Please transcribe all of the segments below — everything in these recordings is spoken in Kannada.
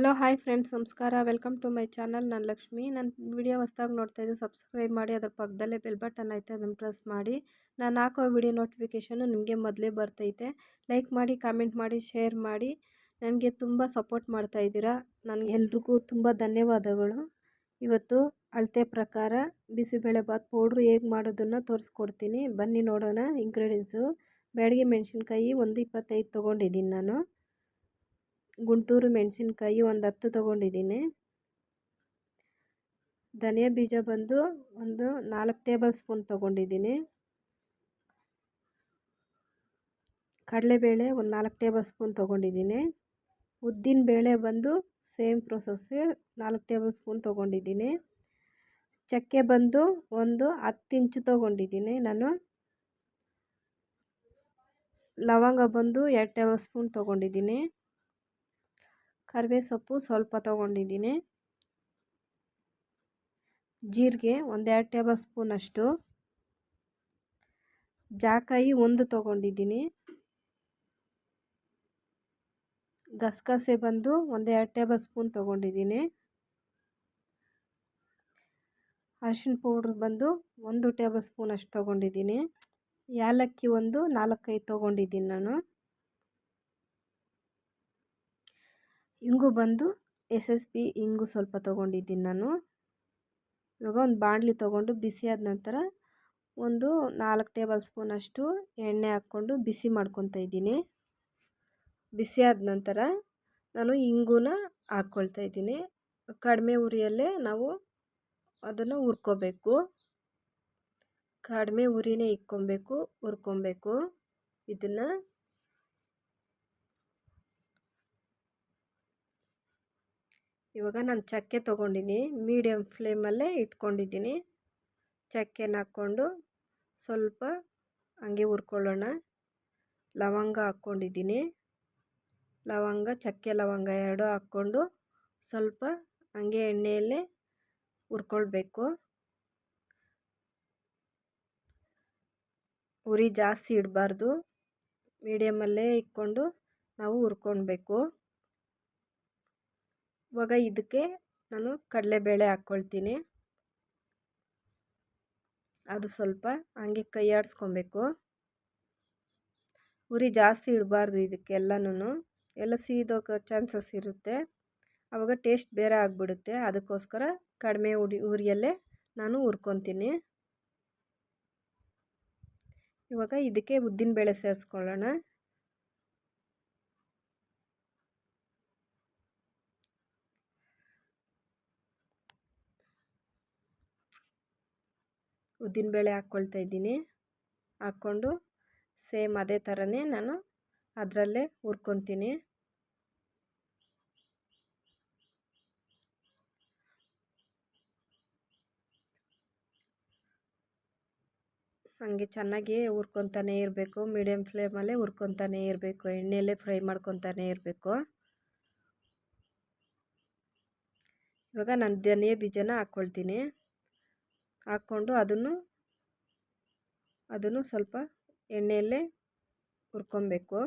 ಹಲೋ ಹಾಯ್ ಫ್ರೆಂಡ್ಸ್, ನಮಸ್ಕಾರ. Welcome to my channel. ನಾನು ಲಕ್ಷ್ಮಿ. ನನ್ನ ವಿಡಿಯೋ ಹೊಸದಾಗಿ ನೋಡ್ತಾ ಇದ್ದು ಸಬ್ಸ್ಕ್ರೈಬ್ ಮಾಡಿ, ಅದರ ಪಕ್ಕದಲ್ಲೇ ಬೆಲ್ ಬಟನ್ ಐತೆ, ಅದನ್ನು ಪ್ರೆಸ್ ಮಾಡಿ. ನಾನು ಹಾಕೋ ವಿಡಿಯೋ ನೋಟಿಫಿಕೇಷನು ನಿಮಗೆ ಮೊದಲೇ ಬರ್ತೈತೆ. ಲೈಕ್ ಮಾಡಿ, ಕಾಮೆಂಟ್ ಮಾಡಿ, ಶೇರ್ ಮಾಡಿ. ನನಗೆ ತುಂಬ ಸಪೋರ್ಟ್ ಮಾಡ್ತಾ ಇದ್ದೀರಾ. ನನಗೆ ಎಲ್ರಿಗೂ ತುಂಬ ಧನ್ಯವಾದಗಳು. ಇವತ್ತು ಅಳತೆ ಪ್ರಕಾರ ಬಿಸಿಬೇಳೆಬಾತ್ ಪೌಡ್ರು ಹೇಗೆ ಮಾಡೋದನ್ನು ತೋರಿಸ್ಕೊಡ್ತೀನಿ. ಬನ್ನಿ ನೋಡೋಣ. ಇಂಗ್ರೀಡಿಯೆಂಟ್ಸು: ಬ್ಯಾಡಗಿ ಮೆಣಸಿನ್ಕಾಯಿ ಒಂದು 25 ತೊಗೊಂಡಿದ್ದೀನಿ ನಾನು. ಗುಂಟೂರು ಮೆಣಸಿನ್ಕಾಯಿ ಒಂದು 10 ತೊಗೊಂಡಿದ್ದೀನಿ. ಧನಿಯಾ ಬೀಜ ಬಂದು ಒಂದು 4 ಟೇಬಲ್ ಸ್ಪೂನ್ ತೊಗೊಂಡಿದ್ದೀನಿ. ಕಡಲೆಬೇಳೆ ಒಂದು 4 ಟೇಬಲ್ ಸ್ಪೂನ್ ತೊಗೊಂಡಿದ್ದೀನಿ. ಉದ್ದಿನ ಬೇಳೆ ಬಂದು ಸೇಮ್ ಪ್ರೊಸೆಸ್ಸು 4 ಟೇಬಲ್ ಸ್ಪೂನ್ ತೊಗೊಂಡಿದ್ದೀನಿ. ಚಕ್ಕೆ ಬಂದು ಒಂದು 10 ಇಂಚು ತೊಗೊಂಡಿದ್ದೀನಿ ನಾನು. ಲವಂಗ ಬಂದು 2 ಟೇಬಲ್ ಸ್ಪೂನ್ ತೊಗೊಂಡಿದ್ದೀನಿ. ಕರಿಬೇವು ಸೊಪ್ಪು ಸ್ವಲ್ಪ ತೊಗೊಂಡಿದ್ದೀನಿ. ಜೀರಿಗೆ ಒಂದು 2 ಟೇಬಲ್ ಸ್ಪೂನ್ ಅಷ್ಟು. ಜಾಕಾಯಿ ಒಂದು ತೊಗೊಂಡಿದ್ದೀನಿ. ಗಸಗಸೆ ಬಂದು ಒಂದು 2 ಟೇಬಲ್ ಸ್ಪೂನ್ ತೊಗೊಂಡಿದ್ದೀನಿ. ಅರಿಶಿನ ಪೌಡ್ರ್ ಬಂದು 1 ಟೇಬಲ್ ಸ್ಪೂನ್ ಅಷ್ಟು ತೊಗೊಂಡಿದ್ದೀನಿ. ಏಲಕ್ಕಿ ಒಂದು 4-5 ತೊಗೊಂಡಿದ್ದೀನಿ ನಾನು. ಇಂಗು ಬಂದು SSB ಇಂಗು ಸ್ವಲ್ಪ ತೊಗೊಂಡಿದ್ದೀನಿ ನಾನು. ಇವಾಗ ಒಂದು ಬಾಣಲಿ ತೊಗೊಂಡು ಬಿಸಿ ಆದ ನಂತರ ಒಂದು 4 ಟೇಬಲ್ ಸ್ಪೂನ್ ಅಷ್ಟು ಎಣ್ಣೆ ಹಾಕ್ಕೊಂಡು ಬಿಸಿ ಮಾಡ್ಕೊತಾ ಇದ್ದೀನಿ. ಬಿಸಿ ಆದ ನಂತರ ನಾನು ಇಂಗುನ ಹಾಕ್ಕೊಳ್ತಾ ಇದ್ದೀನಿ. ಕಡಿಮೆ ಉರಿಯಲ್ಲೇ ನಾವು ಅದನ್ನು ಹುರ್ಕೋಬೇಕು. ಕಡಿಮೆ ಉರಿನೇ ಇಕ್ಕೊಬೇಕು, ಹುರ್ಕೊಬೇಕು ಇದನ್ನು. ಇವಾಗ ನಾನು ಚಕ್ಕೆ ತೊಗೊಂಡಿದ್ದೀನಿ. ಮೀಡಿಯಮ್ ಫ್ಲೇಮಲ್ಲೇ ಇಟ್ಕೊಂಡಿದ್ದೀನಿ. ಚಕ್ಕೆನ ಹಾಕ್ಕೊಂಡು ಸ್ವಲ್ಪ ಹಂಗೆ ಹುರ್ಕೊಳ್ಳೋಣ. ಲವಂಗ ಹಾಕ್ಕೊಂಡಿದ್ದೀನಿ. ಲವಂಗ, ಚಕ್ಕೆ ಲವಂಗ 2 ಹಾಕ್ಕೊಂಡು ಸ್ವಲ್ಪ ಹಂಗೆ ಎಣ್ಣೆಯಲ್ಲೇ ಹುರ್ಕೊಳ್ಬೇಕು. ಉರಿ ಜಾಸ್ತಿ ಇಡಬಾರ್ದು, ಮೀಡಿಯಮಲ್ಲೇ ಇಟ್ಕೊಂಡು ನಾವು ಹುರ್ಕೊಳ್ಬೇಕು. ಇವಾಗ ಇದಕ್ಕೆ ನಾನು ಕಡಲೆಬೇಳೆ ಹಾಕ್ಕೊಳ್ತೀನಿ. ಅದು ಸ್ವಲ್ಪ ಹಂಗೆ ಕೈ ಆಡಿಸ್ಕೊಬೇಕು. ಉರಿ ಜಾಸ್ತಿ ಇಡಬಾರ್ದು ಇದಕ್ಕೆಲ್ಲನೂ, ಎಲ್ಲ ಸೀದೋಗೋ ಚಾನ್ಸಸ್ ಇರುತ್ತೆ. ಆವಾಗ ಟೇಸ್ಟ್ ಬೇರೆ ಆಗಿಬಿಡುತ್ತೆ. ಅದಕ್ಕೋಸ್ಕರ ಕಡಿಮೆ ಉರಿಯಲ್ಲೇ ನಾನು ಹುರ್ಕೊತೀನಿ. ಇವಾಗ ಇದಕ್ಕೆ ಉದ್ದಿನಬೇಳೆ ಸೇರಿಸ್ಕೊಳ್ಳೋಣ. ಉದ್ದಿನಬೇಳೆ ಹಾಕ್ಕೊಳ್ತಾ ಇದ್ದೀನಿ. ಹಾಕ್ಕೊಂಡು ಸೇಮ್ ಅದೇ ಥರನೇ ನಾನು ಅದರಲ್ಲೇ ಹುರ್ಕೊತೀನಿ. ಹಾಗೆ ಚೆನ್ನಾಗಿ ಹುರ್ಕೊತಾನೆ ಇರಬೇಕು. ಮೀಡಿಯಮ್ ಫ್ಲೇಮಲ್ಲೇ ಹುರ್ಕೊತಾನೆ ಇರಬೇಕು. ಎಣ್ಣೆಯಲ್ಲೇ ಫ್ರೈ ಮಾಡ್ಕೊತಾನೆ ಇರಬೇಕು. ಇವಾಗ ನಾನು ಧನಿಯಾ ಬೀಜನ ಹಾಕ್ಕೊಳ್ತೀನಿ. ಹಾಕ್ಕೊಂಡು ಅದನ್ನು ಸ್ವಲ್ಪ ಎಣ್ಣೆಯಲ್ಲೇ ಹುರ್ಕೊಬೇಕು.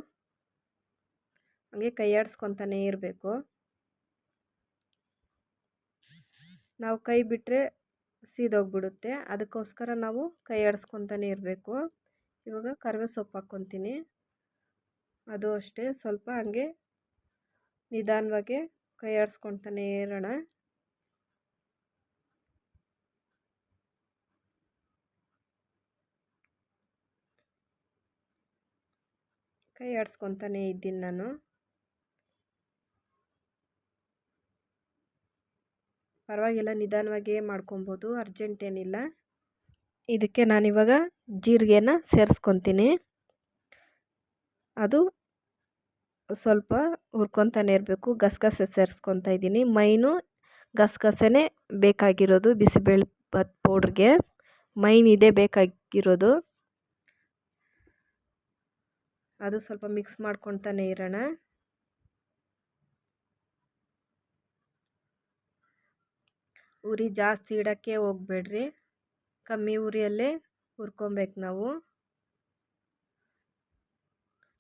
ಹಾಗೆ ಕೈ ಆಡಿಸ್ಕೊತಾನೆ ಇರಬೇಕು. ನಾವು ಕೈ ಬಿಟ್ಟರೆ ಸೀದೋಗ್ಬಿಡುತ್ತೆ. ಅದಕ್ಕೋಸ್ಕರ ನಾವು ಕೈ ಆಡಿಸ್ಕೊತಾನೆ ಇರಬೇಕು. ಇವಾಗ ಕರಿಬೇವು ಸೊಪ್ಪು ಹಾಕ್ಕೊತೀನಿ. ಅದು ಅಷ್ಟೇ ಸ್ವಲ್ಪ ಹಂಗೆ ನಿಧಾನವಾಗಿ ಕೈ ಆಡಿಸ್ಕೊತಾನೆ ಇರೋಣ. ಕೈ ಆಡಿಸ್ಕೊತಾನೆ ಇದ್ದೀನಿ ನಾನು. ಪರವಾಗಿಲ್ಲ, ನಿಧಾನವಾಗಿಯೇ ಮಾಡ್ಕೊಬೋದು, ಅರ್ಜೆಂಟ್ ಏನಿಲ್ಲ. ಇದಕ್ಕೆ ನಾನಿವಾಗ ಜೀರಿಗೆನ ಸೇರಿಸ್ಕೊತೀನಿ. ಅದು ಸ್ವಲ್ಪ ಹುರ್ಕೊತಾನೆ ಇರಬೇಕು. ಗಸಗಸೆ ಸೇರಿಸ್ಕೊತಾ ಇದ್ದೀನಿ. ಮೈನು ಗಸಗಸೆನೇ ಬೇಕಾಗಿರೋದು ಬಿಸಿಬೇಳೆಬಾತ್ ಪೌಡ್ರಿಗೆ. ಮೈನ್ ಇದೇ ಬೇಕಾಗಿರೋದು. ಅದು ಸ್ವಲ್ಪ ಮಿಕ್ಸ್ ಮಾಡ್ಕೊತಾನೆ ಇರೋಣ. ಉರಿ ಜಾಸ್ತಿ ಇಡೋಕ್ಕೆ ಹೋಗಬೇಡ್ರಿ, ಕಮ್ಮಿ ಉರಿಯಲ್ಲೇ ಹುರ್ಕೊಬೇಕು ನಾವು.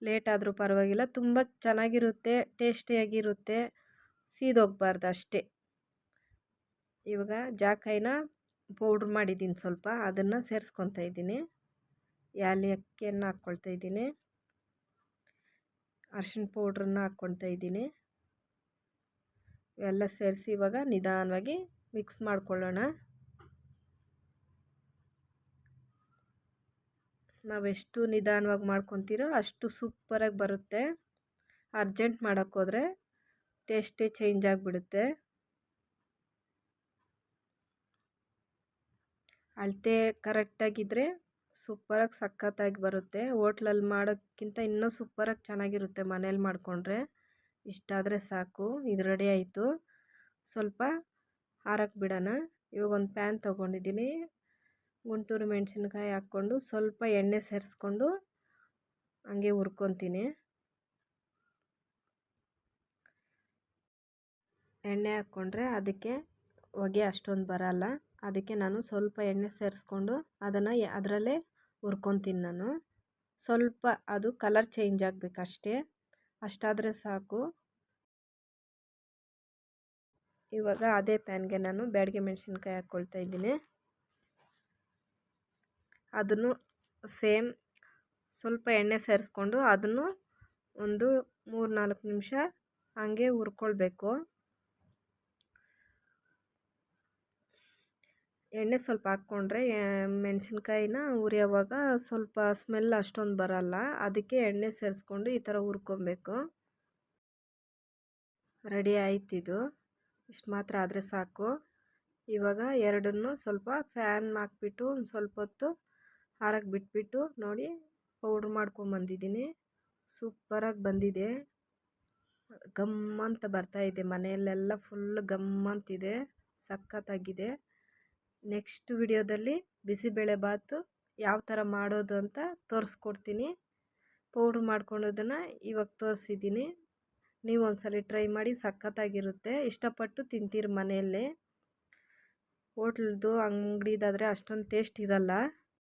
ಲೇಟ್ ಆದರೂ ಪರವಾಗಿಲ್ಲ, ತುಂಬ ಚೆನ್ನಾಗಿರುತ್ತೆ, ಟೇಸ್ಟಿಯಾಗಿರುತ್ತೆ. ಸೀದೋಗಬಾರ್ದು ಅಷ್ಟೇ. ಇವಾಗ ಜಾಕಾಯಿನ ಪೌಡ್ರ್ ಮಾಡಿದ್ದೀನಿ ಸ್ವಲ್ಪ, ಅದನ್ನು ಸೇರಿಸ್ಕೊತಾ ಇದ್ದೀನಿ. ಏಲಕ್ಕಿಯನ್ನು ಹಾಕ್ಕೊಳ್ತಾ ಇದ್ದೀನಿ. ಅರಿಶಿನ ಪೌಡ್ರನ್ನ ಹಾಕ್ಕೊಳ್ತಾ ಇದ್ದೀನಿ. ಇವೆಲ್ಲ ಸೇರಿಸಿ ಇವಾಗ ನಿಧಾನವಾಗಿ ಮಿಕ್ಸ್ ಮಾಡ್ಕೊಳ್ಳೋಣ. ನಾವೆಷ್ಟು ನಿಧಾನವಾಗಿ ಮಾಡ್ಕೊತೀರೋ ಅಷ್ಟು ಸೂಪರಾಗಿ ಬರುತ್ತೆ. ಅರ್ಜೆಂಟ್ ಮಾಡೋಕ್ಕೋದ್ರೆ ಟೇಸ್ಟೇ ಚೇಂಜ್ ಆಗಿಬಿಡುತ್ತೆ. ಅಳತೆ ಕರೆಕ್ಟಾಗಿದ್ದರೆ ಸೂಪರಾಗಿ ಸಖತ್ತಾಗಿ ಬರುತ್ತೆ. ಹೋಟ್ಲಲ್ಲಿ ಮಾಡೋಕ್ಕಿಂತ ಇನ್ನೂ ಸೂಪರಾಗಿ ಚೆನ್ನಾಗಿರುತ್ತೆ ಮನೇಲಿ ಮಾಡಿಕೊಂಡ್ರೆ. ಇಷ್ಟಾದರೆ ಸಾಕು. ಇದು ರೆಡಿ ಆಯಿತು. ಸ್ವಲ್ಪ ಆರಕ್ಕೆ ಬಿಡೋಣ. ಇವಾಗ ಒಂದು ಪ್ಯಾನ್ ತೊಗೊಂಡಿದ್ದೀನಿ. ಗುಂಟೂರು ಮೆಣಸಿನ್ಕಾಯಿ ಹಾಕ್ಕೊಂಡು ಸ್ವಲ್ಪ ಎಣ್ಣೆ ಸೇರಿಸ್ಕೊಂಡು ಹಂಗೆ ಹುರ್ಕೊತೀನಿ. ಎಣ್ಣೆ ಹಾಕ್ಕೊಂಡ್ರೆ ಅದಕ್ಕೆ ಹೊಗೆ ಅಷ್ಟೊಂದು ಬರಲ್ಲ. ಅದಕ್ಕೆ ನಾನು ಸ್ವಲ್ಪ ಎಣ್ಣೆ ಸೇರಿಸ್ಕೊಂಡು ಅದನ್ನು ಅದರಲ್ಲೇ ಹುರ್ಕೊತೀನಿ ನಾನು. ಸ್ವಲ್ಪ ಅದು ಕಲರ್ ಚೇಂಜ್ ಆಗಬೇಕಷ್ಟೇ, ಅಷ್ಟಾದರೆ ಸಾಕು. ಇವಾಗ ಅದೇ ಪ್ಯಾನ್ಗೆ ನಾನು ಬ್ಯಾಡಗೆ ಮೆಣಸಿನ್ಕಾಯಿ ಹಾಕ್ಕೊಳ್ತಾ ಇದ್ದೀನಿ. ಅದನ್ನು ಸೇಮ್ ಸ್ವಲ್ಪ ಎಣ್ಣೆ ಸೇರಿಸ್ಕೊಂಡು ಅದನ್ನು ಒಂದು 3-4 ನಿಮಿಷ ಹಂಗೆ ಹುರ್ಕೊಳ್ಬೇಕು. ಎಣ್ಣೆ ಸ್ವಲ್ಪ ಹಾಕ್ಕೊಂಡ್ರೆ ಮೆಣಸಿನ್ಕಾಯಿನ ಹುರಿಯೋವಾಗ ಸ್ವಲ್ಪ ಸ್ಮೆಲ್ ಅಷ್ಟೊಂದು ಬರಲ್ಲ. ಅದಕ್ಕೆ ಎಣ್ಣೆ ಸೇರಿಸ್ಕೊಂಡು ಈ ಥರ ಹುರ್ಕೊಬೇಕು. ರೆಡಿ ಆಯ್ತಿದು. ಇಷ್ಟು ಮಾತ್ರ ಆದರೆ ಸಾಕು. ಇವಾಗ ಎರಡನ್ನೂ ಸ್ವಲ್ಪ ಫ್ಯಾನ್ ಹಾಕ್ಬಿಟ್ಟು ಒಂದು ಸ್ವಲ್ಪ ಹೊತ್ತು ಆರಕ್ಕೆ ಬಿಟ್ಬಿಟ್ಟು ನೋಡಿ ಪೌಡ್ರ್ ಮಾಡ್ಕೊಂಬಂದಿದ್ದೀನಿ. ಸೂಪರಾಗಿ ಬಂದಿದೆ. ಗಮ್ಮಂತ ಬರ್ತಾಯಿದೆ. ಮನೆಯಲ್ಲೆಲ್ಲ ಫುಲ್ ಗಮ್ಮಂತಿದೆ. ಸಖತ್ತಾಗಿದೆ. ನೆಕ್ಸ್ಟ್ ವಿಡಿಯೋದಲ್ಲಿ ಬಿಸಿಬೇಳೆ ಬಾತು ಯಾವ ಥರ ಮಾಡೋದು ಅಂತ ತೋರಿಸ್ಕೊಡ್ತೀನಿ. ಪೌಡ್ರ್ ಮಾಡ್ಕೊಳ್ಳೋದನ್ನು ಇವಾಗ ತೋರಿಸಿದ್ದೀನಿ. ನೀವು ಒಂದ್ಸಲ ಟ್ರೈ ಮಾಡಿ, ಸಖತ್ತಾಗಿರುತ್ತೆ. ಇಷ್ಟಪಟ್ಟು ತಿಂತೀರಿ ಮನೆಯಲ್ಲೇ. ಹೋಟ್ಲದ್ದು ಅಂಗಡಿದಾದರೆ ಅಷ್ಟೊಂದು ಟೇಸ್ಟ್ ಇರಲ್ಲ.